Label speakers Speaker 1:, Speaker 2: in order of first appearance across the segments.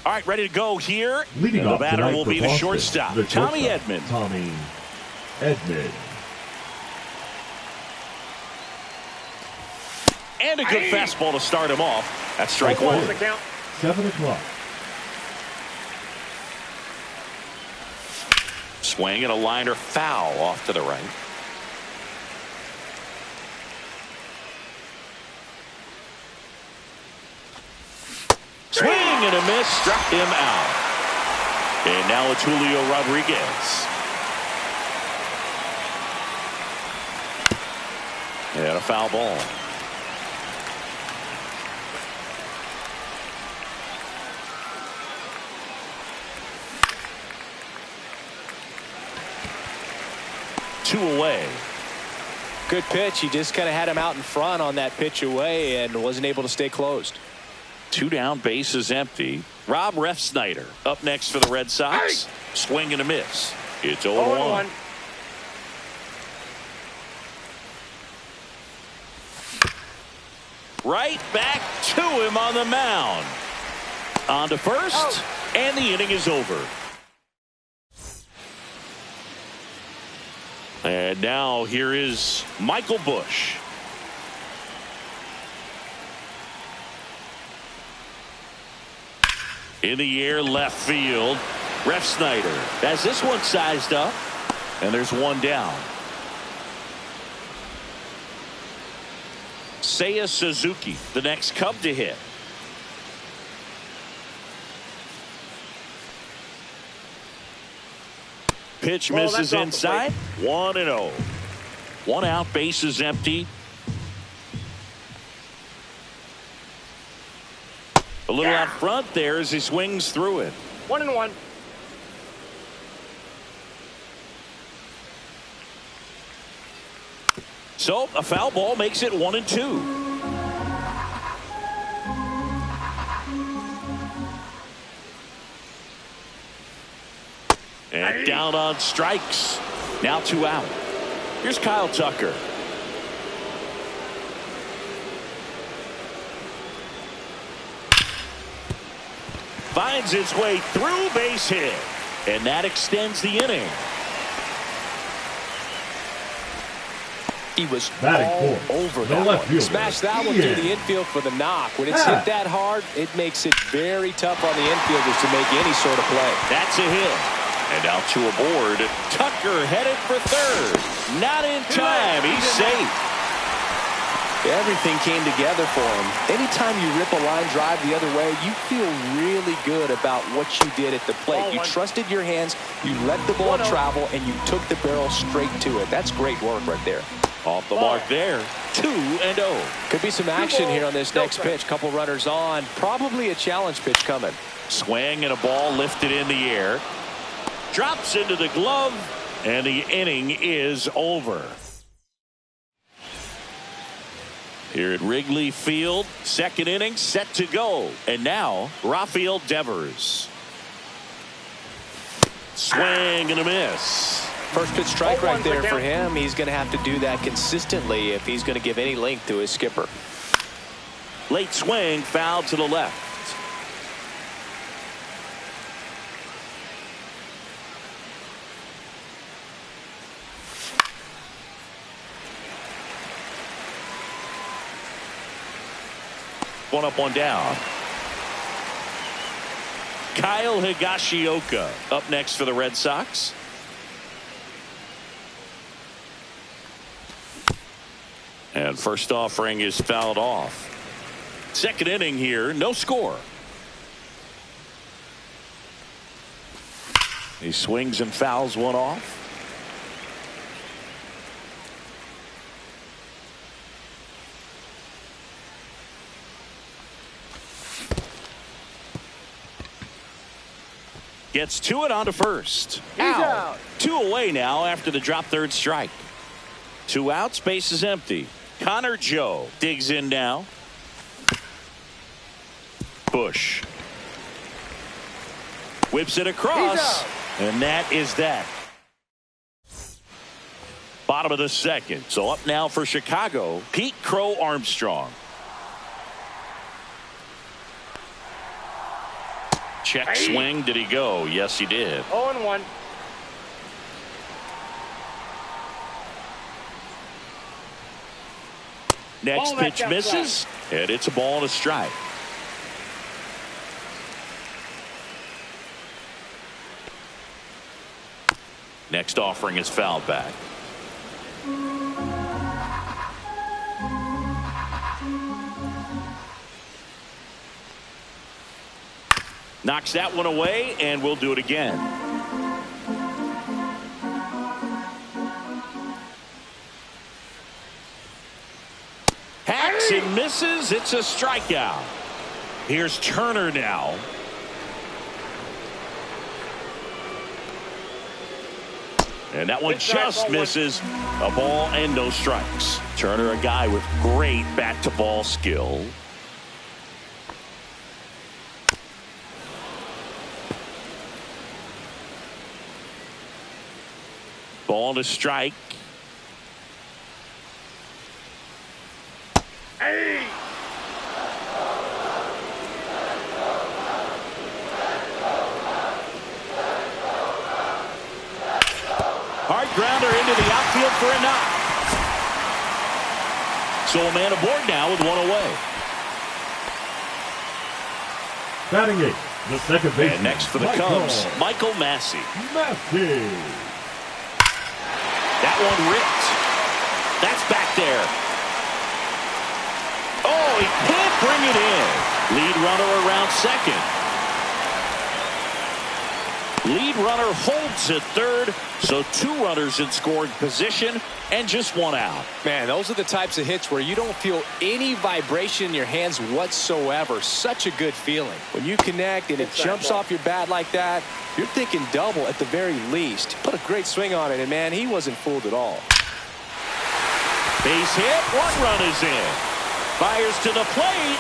Speaker 1: All right, ready to go here.
Speaker 2: Leading
Speaker 1: the
Speaker 2: off
Speaker 1: batter
Speaker 2: tonight
Speaker 1: will
Speaker 2: for
Speaker 1: be
Speaker 2: Boston,
Speaker 1: the shortstop, Tommy Edman.
Speaker 2: Tommy Edman.
Speaker 1: And a good fastball to start him off. That's strike one.
Speaker 2: 7 o'clock.
Speaker 1: Swing and a liner foul off to the right. Swing and a miss, struck him out. And now it's Julio Rodriguez. And a foul ball. Two away.
Speaker 3: Good pitch. He just kind of had him out in front on that pitch away and wasn't able to stay closed.
Speaker 1: 2 down, bases empty. Rob Refsnyder up next for the Red Sox. Swing and a miss. It's 0-1. Right back to him on the mound. On to first, and the inning is over. And now here is Michael Busch. In the air, left field. Refsnyder has this one sized up, and there's one down. Seiya Suzuki, the next Cub to hit. Pitch misses inside. 1-0. 1 out, bases empty. A little out front there as he swings through it.
Speaker 4: 1-1.
Speaker 1: So a foul ball makes it 1-2. And down on strikes. Now 2 out. Here's Kyle Tucker. Finds its way through, base hit. And that extends the inning.
Speaker 3: He was
Speaker 2: Batting
Speaker 3: all over that one. Smashed that one through the infield for the knock. When it's hit that hard, it makes it very tough on the infielders to make any sort of play.
Speaker 1: That's a hit. And out to a board. Tucker headed for third. Not in time. He's safe.
Speaker 3: Everything came together for him. Anytime you rip a line drive the other way, you feel really good about what you did at the plate. You trusted your hands, you let the ball travel, and you took the barrel straight to it. That's great work right there.
Speaker 1: Off the mark there. 2-0.
Speaker 3: Could be some action here on this next pitch. Couple runners on. Probably a challenge pitch coming.
Speaker 1: Swing and a ball lifted in the air. Drops into the glove, and the inning is over. Here at Wrigley Field, second inning set to go. And now, Rafael Devers. Swing and a miss.
Speaker 3: First pitch strike right there for him. He's going to have to do that consistently if he's going to give any length to his skipper.
Speaker 1: Late swing, foul to the left. One up, one down. Kyle Higashioka up next for the Red Sox. And first offering is fouled off. Second inning here, no score. He swings and fouls one off. Gets to it onto first.
Speaker 4: Out.
Speaker 1: 2 away now after the drop third strike. 2 outs, base is empty. Connor Joe digs in now. Bush. Whips it across, and that is that. Bottom of the second. So up now for Chicago, Pete Crow Armstrong. Check swing. Did he go? Yes, he did.
Speaker 4: 0-1.
Speaker 1: Next pitch misses, and it's a ball and a strike. Next offering is fouled back. Knocks that one away, and we'll do it again. Hacks and misses. It's a strikeout. Here's Turner now. And that one just misses. A ball and no strikes. Turner, a guy with great bat-to-ball skill. Ball to strike.
Speaker 4: Hey!
Speaker 1: Hard grounder into the outfield for a knock. So a man aboard now with one away.
Speaker 2: Batting eight, the second baseman.
Speaker 1: And next for the Cubs, Michael Massey. That one ripped. That's back there. Oh, he can't bring it in. Lead runner around second. Lead runner holds at third, so two runners in scoring position and just one out.
Speaker 3: Man, those are the types of hits where you don't feel any vibration in your hands whatsoever. Such a good feeling. When you connect and it jumps off your bat like that, you're thinking double at the very least. Put a great swing on it, and man, he wasn't fooled at all.
Speaker 1: Base hit, one run is in. Fires to the plate.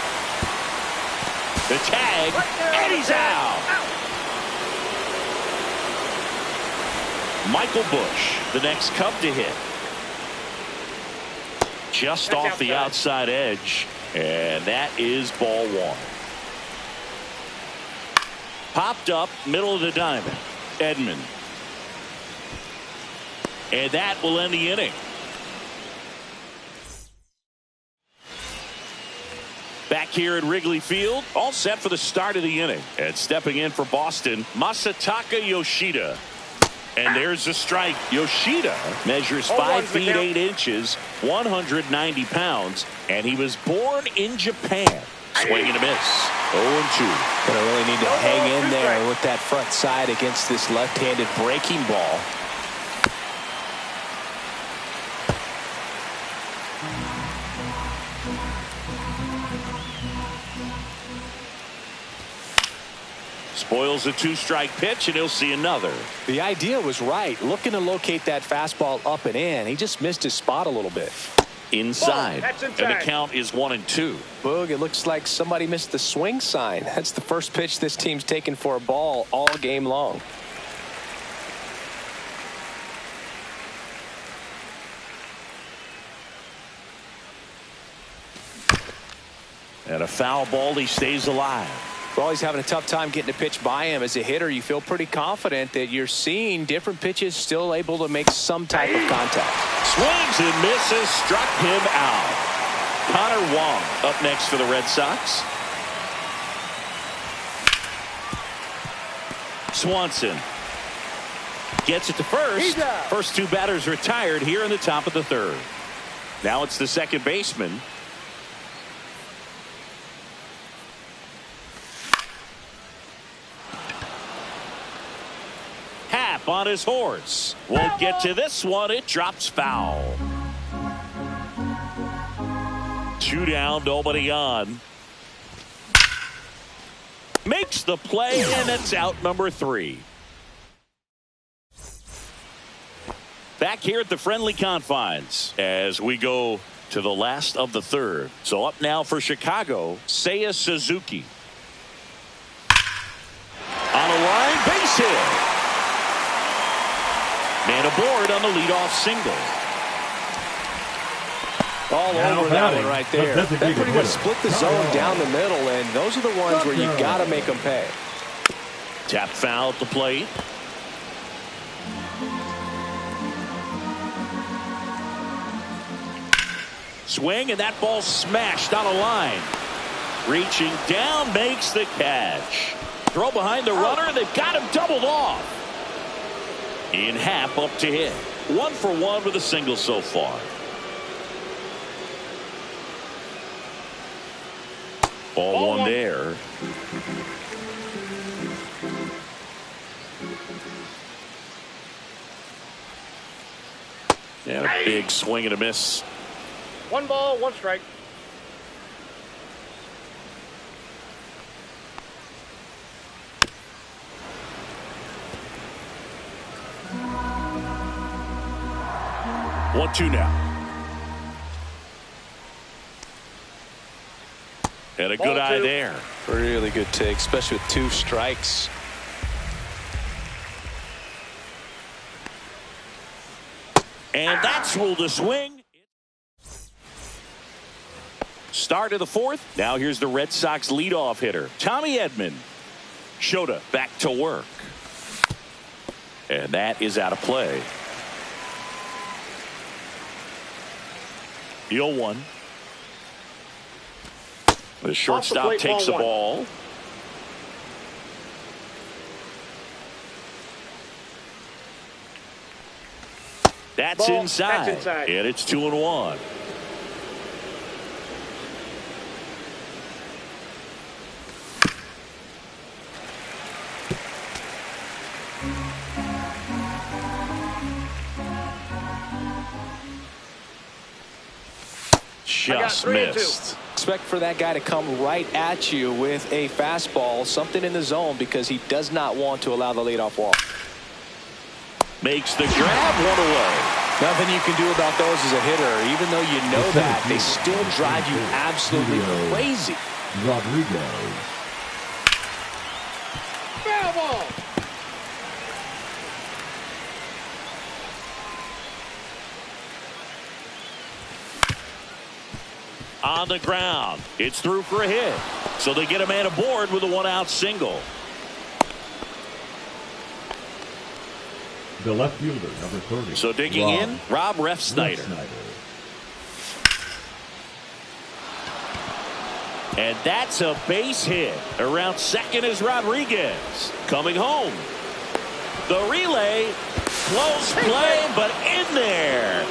Speaker 1: The tag, and he's out. Michael Bush, the next Cub to hit. Just off the outside edge, and that is ball one. Popped up, middle of the diamond. Edman. And that will end the inning. Back here at Wrigley Field, all set for the start of the inning. And stepping in for Boston, Masataka Yoshida. And there's a strike. Yoshida measures 5 feet 8 inches, 190 pounds, and he was born in Japan. Swing and a miss. 0-2.
Speaker 3: Gonna really need to hang in there with that front side against this left-handed breaking ball.
Speaker 1: Spoils a 2-strike pitch, and he'll see another.
Speaker 3: The idea was right. Looking to locate that fastball up and in. He just missed his spot a little bit.
Speaker 1: Inside. And the count is 1-2.
Speaker 3: Boog, it looks like somebody missed the swing sign. That's the first pitch this team's taken for a ball all game long.
Speaker 1: And a foul ball, he stays alive.
Speaker 3: Well, he's having a tough time getting a pitch by him. As a hitter, you feel pretty confident that you're seeing different pitches still able to make some type of contact.
Speaker 1: Swings and misses, struck him out. Connor Wong up next for the Red Sox. Swanson gets it to first. First two batters retired here in the top of the third. Now it's the second baseman. Happ on his horse. Won't get to this one. It drops foul. 2 down, nobody on. Makes the play, and it's out number 3. Back here at the friendly confines as we go to the last of the third. So up now for Chicago, Seiya Suzuki. base hit. Man aboard on the leadoff single.
Speaker 3: All over that one right there. That pretty much split the zone down the middle, and those are the ones where you got to make them pay.
Speaker 1: Tap foul at the plate. Swing, and that ball smashed on a line. Reaching down, makes the catch. Throw behind the runner, and they've got him doubled off. In half up to hit. 1 for 1 with a single so far. Ball one there. And a big swing and a miss.
Speaker 4: 1 ball, 1 strike.
Speaker 1: One, two now. And a good eye there.
Speaker 3: Really good take, especially with 2 strikes.
Speaker 1: And that's ruled a swing. Start of the 4th. Now here's the Red Sox leadoff hitter, Tommy Edman. Shota back to work. And that is out of play. The 0-1. The shortstop takes the ball. That's inside. And it's 2-1. Just missed.
Speaker 3: Expect for that guy to come right at you with a fastball, something in the zone, because he does not want to allow the leadoff walk.
Speaker 1: Makes the grab, 1 away.
Speaker 3: Nothing you can do about those as a hitter. Even though you know that, they still drive you absolutely crazy.
Speaker 2: Rodriguez.
Speaker 4: Foul ball.
Speaker 1: On the ground. It's through for a hit. So they get a man aboard with a 1-out single.
Speaker 2: The left fielder, number 30.
Speaker 1: So digging in, Rob Refsnyder. And that's a base hit. Around second is Rodriguez. Coming home. The relay. Close play, but in there.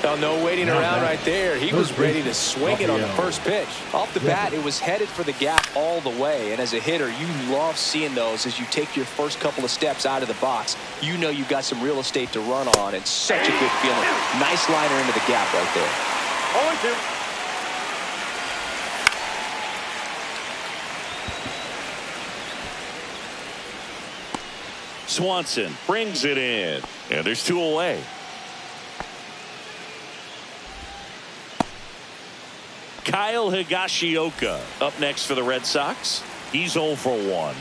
Speaker 3: Oh, no waiting around right there. He was ready to swing it on the first pitch. Off the bat, it was headed for the gap all the way. And as a hitter, you love seeing those as you take your first couple of steps out of the box. You know you've got some real estate to run on. It's such a good feeling. Nice liner into the gap right there.
Speaker 4: 0-2.
Speaker 1: Swanson brings it in. And there's 2 away. Kyle Higashioka up next for the Red Sox. He's 0 for 1.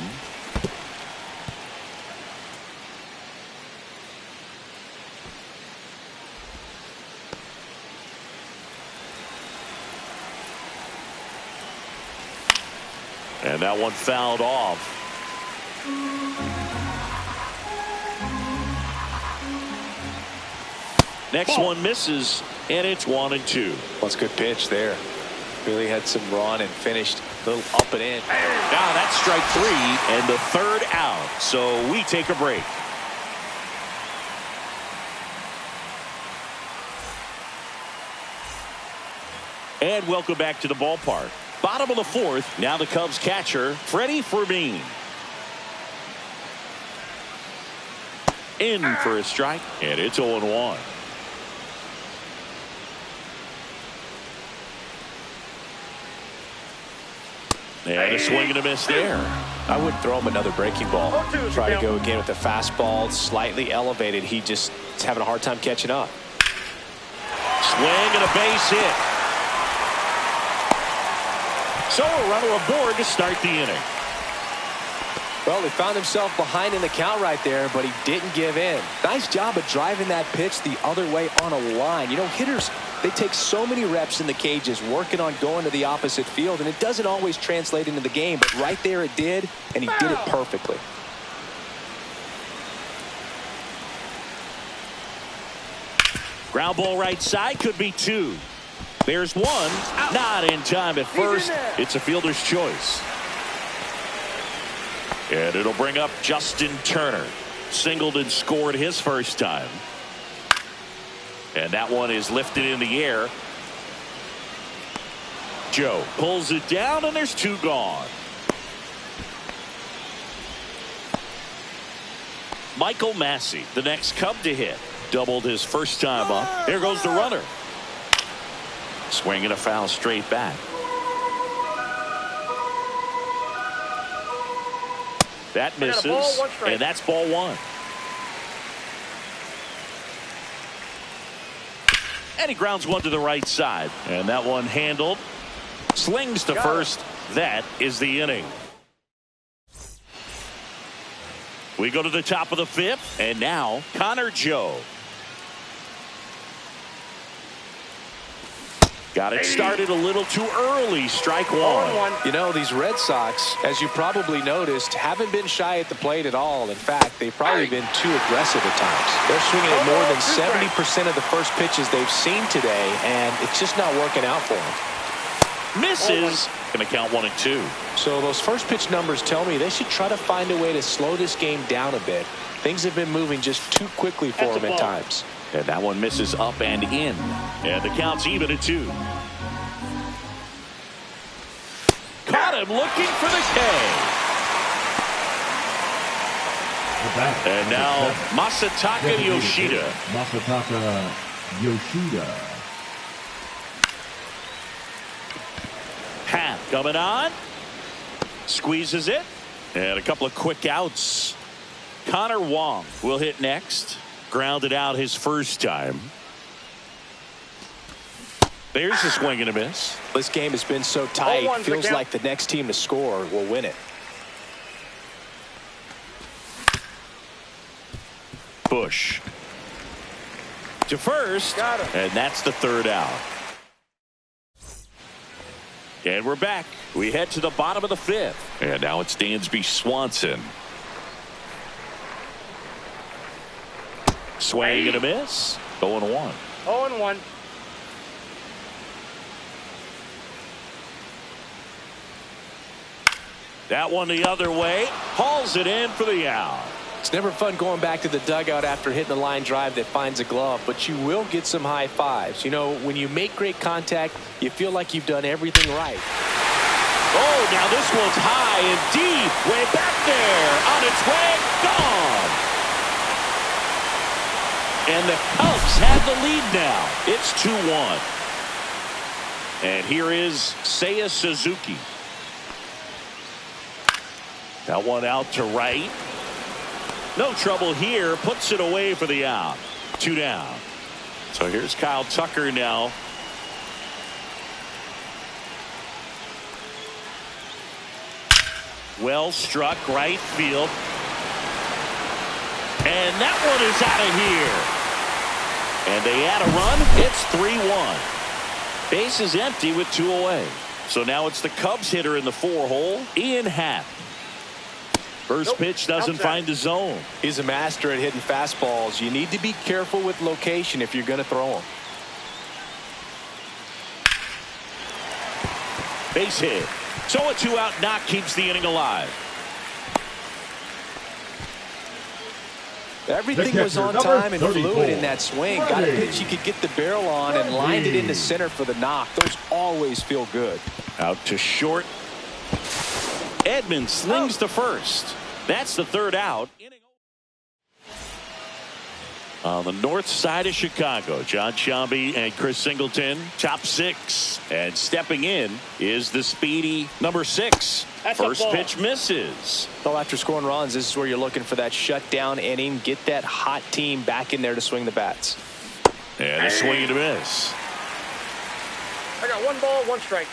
Speaker 1: And that one fouled off. Next one misses, and it's 1-2.
Speaker 3: That's a good pitch there. Really had some run and finished a little up and in.
Speaker 1: Now that's strike 3 and the 3rd out. So we take a break. And welcome back to the ballpark. Bottom of the 4th. Now the Cubs catcher, Freddie Fermin. In for a strike, and it's 0-1. And a swing and a miss there.
Speaker 3: I wouldn't throw him another breaking ball. Try to go again with the fastball, slightly elevated. He just is having a hard time catching up.
Speaker 1: Swing and a base hit. So a runner aboard to start the inning.
Speaker 3: Well, he found himself behind in the count right there, but he didn't give in. Nice job of driving that pitch the other way on a line. You know, hitters, they take so many reps in the cages working on going to the opposite field, and it doesn't always translate into the game, but right there it did, and he did it perfectly.
Speaker 1: Ground ball right side, could be two. There's one, not in time at first. It's a fielder's choice. And it'll bring up Justin Turner. Singled and scored his first time. And that one is lifted in the air. Joe pulls it down, and there's two gone. Michael Massey, the next Cub to hit. Doubled his first time up. There goes the runner. Swinging a foul straight back. That misses, and that's ball one. And he grounds one to the right side. And that one handled. Slings to first. That is the inning. We go to the top of the fifth, and now Connor Joe. Got it started a little too early. Strike one.
Speaker 3: You know, these Red Sox, as you probably noticed, haven't been shy at the plate at all. In fact, they've probably been too aggressive at times. They're swinging at more than 70% of the first pitches they've seen today, and it's just not working out for them.
Speaker 1: Misses. Going to count 1-2.
Speaker 3: So those first pitch numbers tell me they should try to find a way to slow this game down a bit. Things have been moving just too quickly for them at times.
Speaker 1: And that one misses up and in. And the count's even at 2. Caught him looking for the K. And now Masataka Yoshida.
Speaker 2: Masataka Yoshida.
Speaker 1: Happ coming on. Squeezes it. And a couple of quick outs. Connor Wong will hit next. Grounded out his first time. There's a swing and a miss.
Speaker 3: This game has been so tight. Feels like the next team to score will win it.
Speaker 1: Bush to first, and that's the third out. And we're back. We head to the bottom of the fifth, and now it's Dansby Swanson. Swing and a miss. 0-1.
Speaker 4: 0-1.
Speaker 1: That one the other way. Hauls it in for the out.
Speaker 3: It's never fun going back to the dugout after hitting a line drive that finds a glove, but you will get some high fives. You know, when you make great contact, you feel like you've done everything right.
Speaker 1: Oh, now this one's high and deep. Way back there. On its way. Gone. And the Cubs have the lead now. It's 2-1. And here is Seiya Suzuki. That one out to right. No trouble here. Puts it away for the out. 2 down. So here's Kyle Tucker now. Well struck right field. And that one is out of here. And they add a run. It's 3-1. Base is empty with 2 away. So now it's the Cubs hitter in the 4-hole, Ian Happ. First pitch doesn't find the zone.
Speaker 3: He's a master at hitting fastballs. You need to be careful with location if you're going to throw them.
Speaker 1: Base hit. So a 2-out knock keeps the inning alive.
Speaker 3: Everything was on time and fluid in that swing. Got a pitch you could get the barrel on and lined it into center for the knock. Those always feel good.
Speaker 1: Out to short. Edman slings to first. That's the 3rd out. On the north side of Chicago, John Sciambi and Chris Singleton, top 6. And stepping in is the speedy number 6. First pitch misses.
Speaker 3: Well, after scoring runs, this is where you're looking for that shutdown inning. Get that hot team back in there to swing the bats.
Speaker 1: And a swing and a miss.
Speaker 4: I got 1 ball, 1 strike.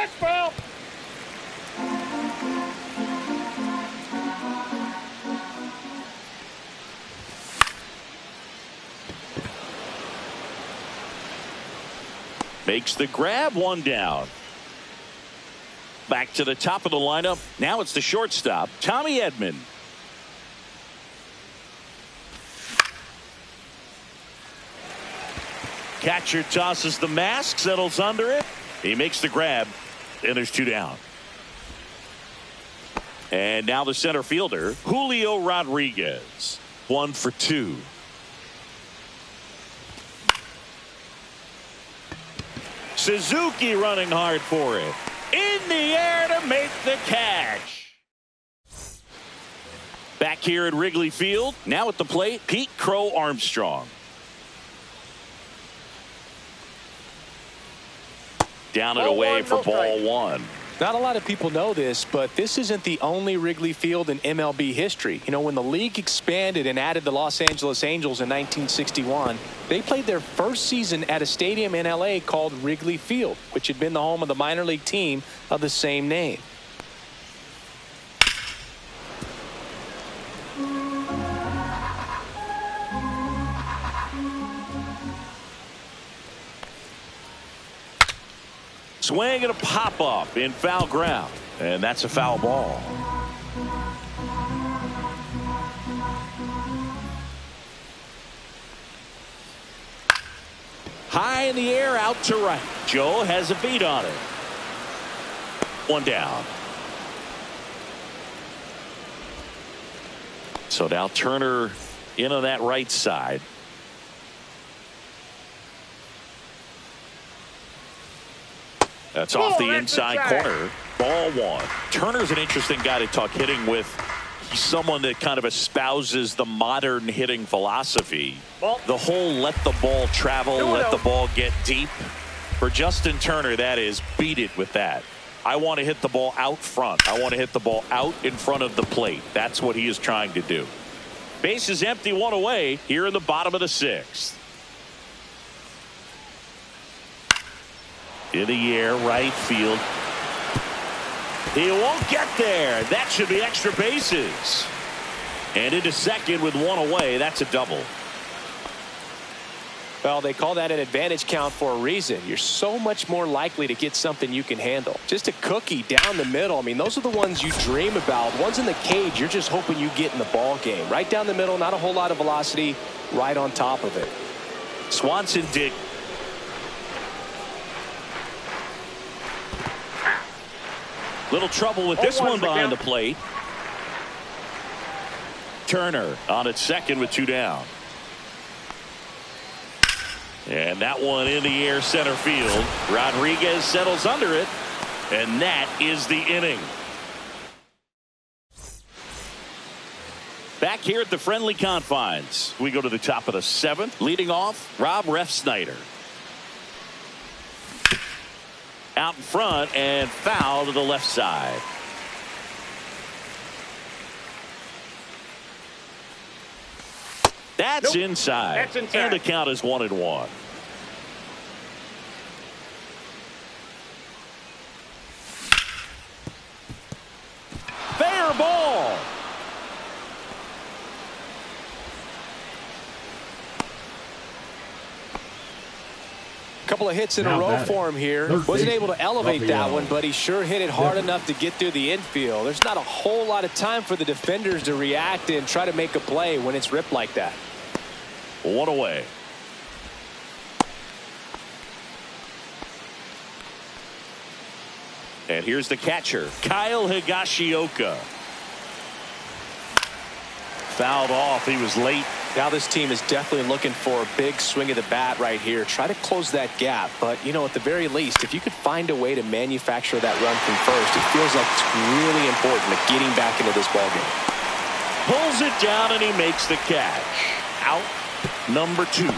Speaker 4: That's foul.
Speaker 1: Makes the grab, one down. Back to the top of the lineup. Now it's the shortstop, Tommy Edman. Catcher tosses the mask, settles under it. He makes the grab, and there's two down. And now the center fielder, Julio Rodriguez. 1 for 2. Suzuki running hard for it. In the air to make the catch. Back here at Wrigley Field. Now at the plate, Pete Crow Armstrong. Down and away for ball one.
Speaker 3: Not a lot of people know this, but this isn't the only Wrigley Field in MLB history. You know, when the league expanded and added the Los Angeles Angels in 1961, they played their first season at a stadium in LA called Wrigley Field, which had been the home of the minor league team of the same name.
Speaker 1: Swing and a pop-up in foul ground. And that's a foul ball. High in the air, out to right. Joe has a beat on it. One down. So now Turner in on that right side. That's off the inside corner. Ball one. Turner's an interesting guy to talk hitting with. He's someone that kind of espouses the modern hitting philosophy. The whole let the ball travel, let the ball get deep. For Justin Turner, that is, beat it with that. I want to hit the ball out front. I want to hit the ball out in front of the plate. That's what he is trying to do. Base is empty, one away here in the bottom of the sixth. In the air, right field. He won't get there. That should be extra bases. And into second with one away. That's a double.
Speaker 3: Well, they call that an advantage count for a reason. You're so much more likely to get something you can handle. Just a cookie down the middle. I mean, those are the ones you dream about. Ones in the cage, you're just hoping you get in the ball game. Right down the middle, not a whole lot of velocity, right on top of it.
Speaker 1: Swanson did. Little trouble with this one behind the plate. Turner on at second with two down. And that one in the air center field. Rodriguez settles under it. And that is the inning. Back here at the friendly confines, we go to the top of the seventh. Leading off, Rob Refsnyder. Out in front and foul to the left side. That's inside.
Speaker 4: That's inside.
Speaker 1: And the count is 1-1. Fair ball.
Speaker 3: Couple of hits in a row for him here. Wasn't able to elevate that one, but he sure hit it hard enough to get through the infield. There's not a whole lot of time for the defenders to react and try to make a play when it's ripped like that.
Speaker 1: One away. And here's the catcher, Kyle Higashioka. Fouled off. He was late.
Speaker 3: Now this team is definitely looking for a big swing of the bat right here. Try to close that gap. But, you know, at the very least, if you could find a way to manufacture that run from first, it feels like it's really important to getting back into this ballgame.
Speaker 1: Pulls it down and he makes the catch. Out number 2.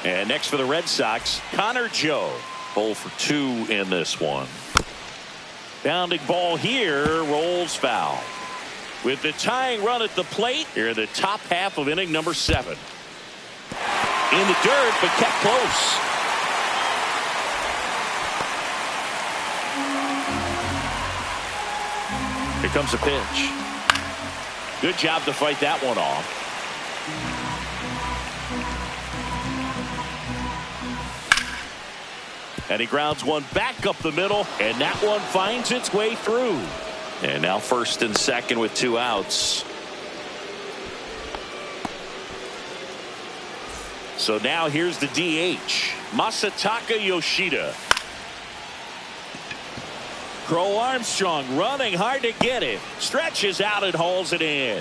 Speaker 1: And next for the Red Sox, Connor Joe. 0 for 2 in this one. Bounding ball here, rolls foul. With the tying run at the plate, here in the top half of inning number 7. In the dirt, but kept close. Here comes a pitch. Good job to fight that one off. And he grounds one back up the middle, and that one finds its way through. And now first and second with 2 outs. So now here's the DH, Masataka Yoshida. Crow Armstrong running hard to get it. Stretches out and hauls it in.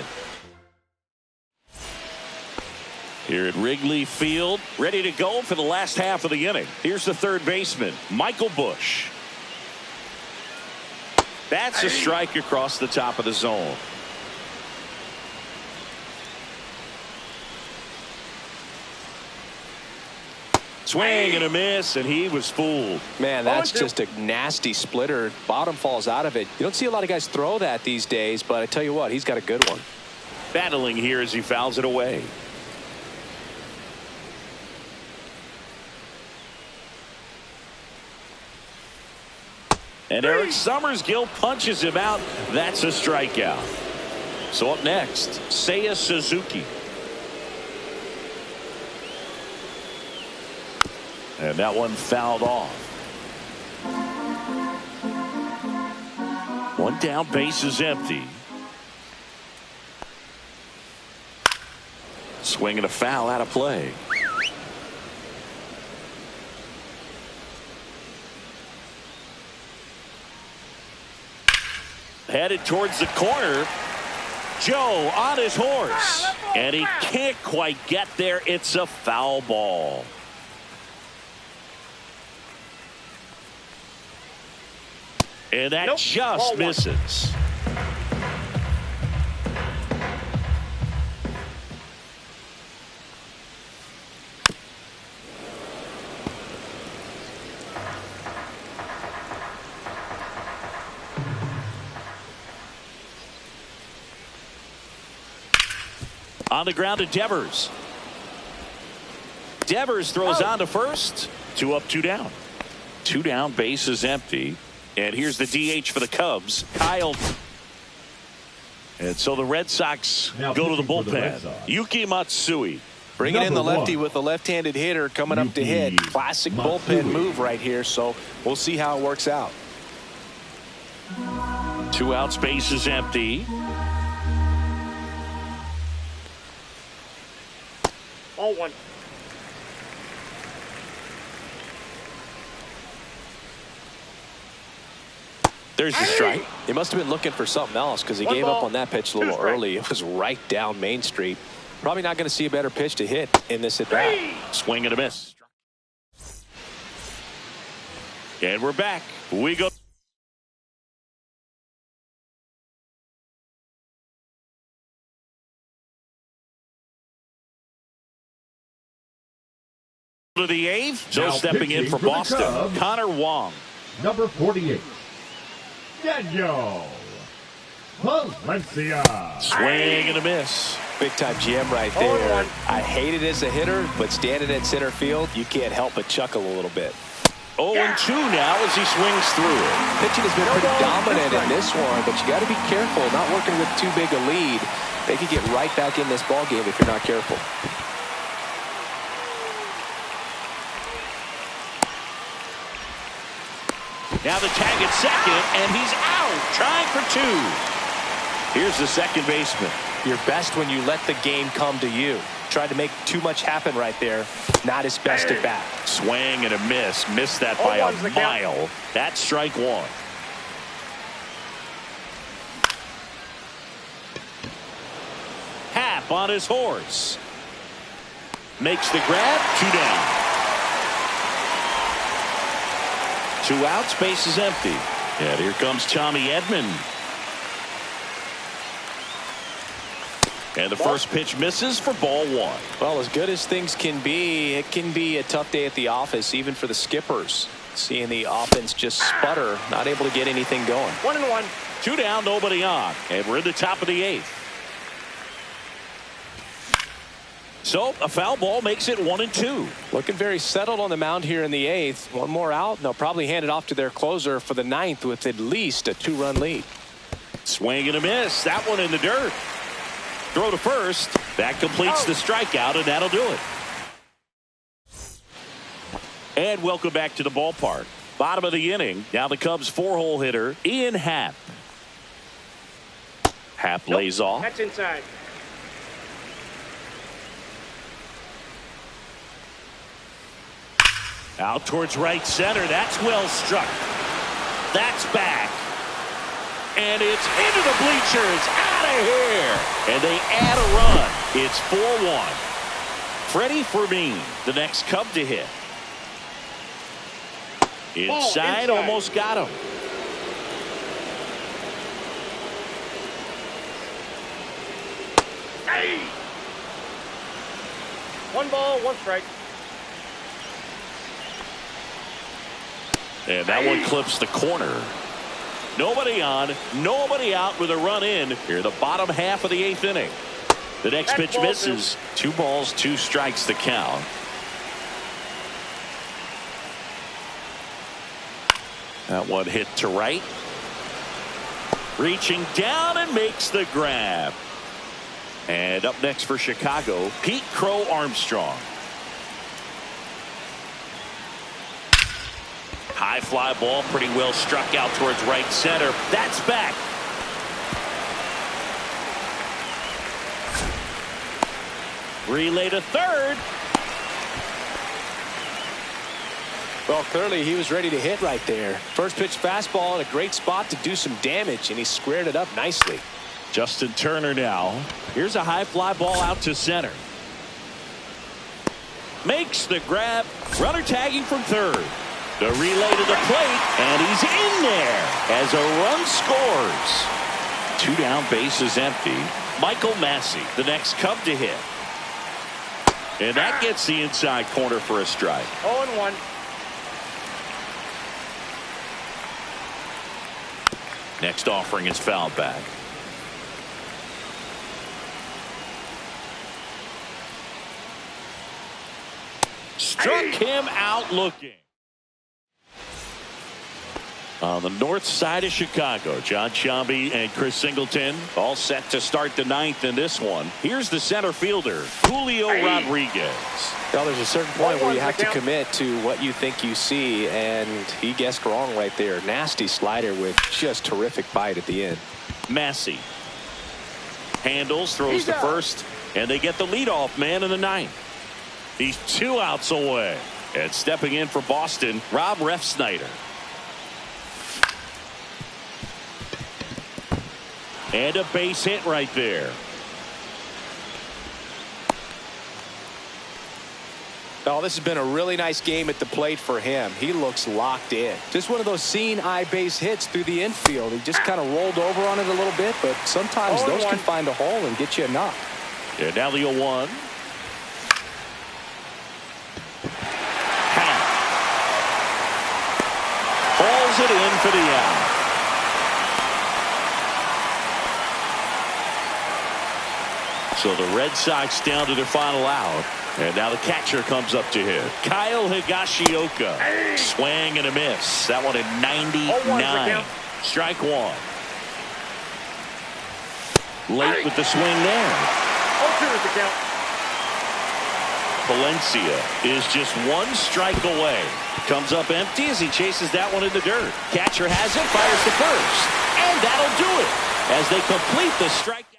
Speaker 1: Here at Wrigley Field, ready to go for the last half of the inning. Here's the third baseman, Michael Busch. That's a strike across the top of the zone. Swing and a miss, and he was fooled.
Speaker 3: Man, that's just a nasty splitter. Bottom falls out of it. You don't see a lot of guys throw that these days, but I tell you what, he's got a good one.
Speaker 1: Battling here as he fouls it away. And Eric Summersgill punches him out. That's a strikeout. So up next, Seiya Suzuki. And that one fouled off. One down, base is empty. Swing and a foul out of play. Headed towards the corner. Joe on his horse. And he can't quite get there. It's a foul ball. And that just misses. On the ground to Devers. Devers throws on to first. 2 up, 2 down. 2 down, base is empty. And here's the DH for the Cubs, Kyle. And so the Red Sox go to the bullpen. Yuki Matsui.
Speaker 3: Bringing in the lefty with a left-handed hitter coming up to hit. Classic bullpen move right here, so we'll see how it works out.
Speaker 1: 2 outs, base is empty.
Speaker 4: All one.
Speaker 1: There's the strike.
Speaker 3: He must have been looking for something else because he gave up on that pitch a little early. It was right down Main Street. Probably not going to see a better pitch to hit in this at bat.
Speaker 1: Swing and a miss. And we're back. We go to the 8th. So stepping in for Boston, Connor Wong.
Speaker 2: Number 48, Daniel Valencia.
Speaker 1: Swing and a miss.
Speaker 3: Big time GM right there. I hate it as a hitter, but standing at center field, you can't help but chuckle a little bit.
Speaker 1: 0-2 now as he swings through it.
Speaker 3: Pitching has been pretty dominant in this one, but you got to be careful, not working with too big a lead. They could get right back in this ball game if you're not careful.
Speaker 1: Now the tag at second, and he's out, trying for 2. Here's the second baseman.
Speaker 3: You're best when you let the game come to you. Tried to make too much happen right there. Not his best at bat.
Speaker 1: Swing and a miss. Missed that by a mile. That's strike 1. Happ on his horse. Makes the grab. 2 down. 2 outs, base is empty. And here comes Tommy Edman. And the first pitch misses for ball 1.
Speaker 3: Well, as good as things can be, it can be a tough day at the office, even for the skippers. Seeing the offense just sputter, not able to get anything going.
Speaker 4: 1-1.
Speaker 1: 2 down, nobody on. And we're in the top of the 8th. So a foul ball makes it 1-2.
Speaker 3: Looking very settled on the mound here in the 8th. One more out, and they'll probably hand it off to their closer for the 9th with at least a 2-run lead.
Speaker 1: Swing and a miss. That one in the dirt. Throw to first. That completes the strikeout, and that'll do it. And welcome back to the ballpark. Bottom of the inning. Now the Cubs 4-hole hitter, Ian Happ. Happ lays off.
Speaker 4: That's inside.
Speaker 1: Out towards right center. That's well struck. That's back. And it's into the bleachers. Out of here. And they add a run. It's 4-1. Freddie Fermin, the next Cub to hit. Inside, almost got him.
Speaker 4: Hey! 1 ball, 1 strike.
Speaker 1: And that one clips the corner. Nobody on, nobody out with a run in here, the bottom half of the 8th inning. The next pitch misses. 2 balls, 2 strikes the count. That one hit to right. Reaching down and makes the grab. And up next for Chicago, Pete Crow Armstrong. High fly ball, pretty well struck out towards right center. That's back. Relay to third.
Speaker 3: Well, clearly he was ready to hit right there. First pitch fastball in a great spot to do some damage, and he squared it up nicely.
Speaker 1: Justin Turner now. Here's a high fly ball out to center. Makes the grab. Runner tagging from third. The relay to the plate, and he's in there as a run scores. 2 down, bases empty. Michael Massey, the next Cub to hit. And that gets the inside corner for a strike.
Speaker 4: 0-1.
Speaker 1: Next offering is fouled back. Struck him out looking. On the north side of Chicago, John Sciambi and Chris Singleton all set to start the 9th in this one. Here's the center fielder, Julio Rodriguez.
Speaker 3: Well, there's a certain point where you have to commit to what you think you see, and he guessed wrong right there. Nasty slider with just terrific bite at the end.
Speaker 1: Massey handles, throws to first, and they get the leadoff man in the 9th. He's 2 outs away. And stepping in for Boston, Rob Refsnyder. And a base hit right there.
Speaker 3: Oh, this has been a really nice game at the plate for him. He looks locked in. Just one of those seeing eye base hits through the infield. He just kind of rolled over on it a little bit, but sometimes those can find a hole and get you a knock.
Speaker 1: Yeah, now the 0-1. Hauls it in for the out. So the Red Sox down to their final out. And now the catcher comes up to hit. Kyle Higashioka. Swing and a miss. That one at 99. Strike 1. Late with the swing there.
Speaker 4: 0-2 is the count.
Speaker 1: Valencia is just 1 strike away. Comes up empty as he chases that one in the dirt. Catcher has it, fires to first. And that'll do it as they complete the strike.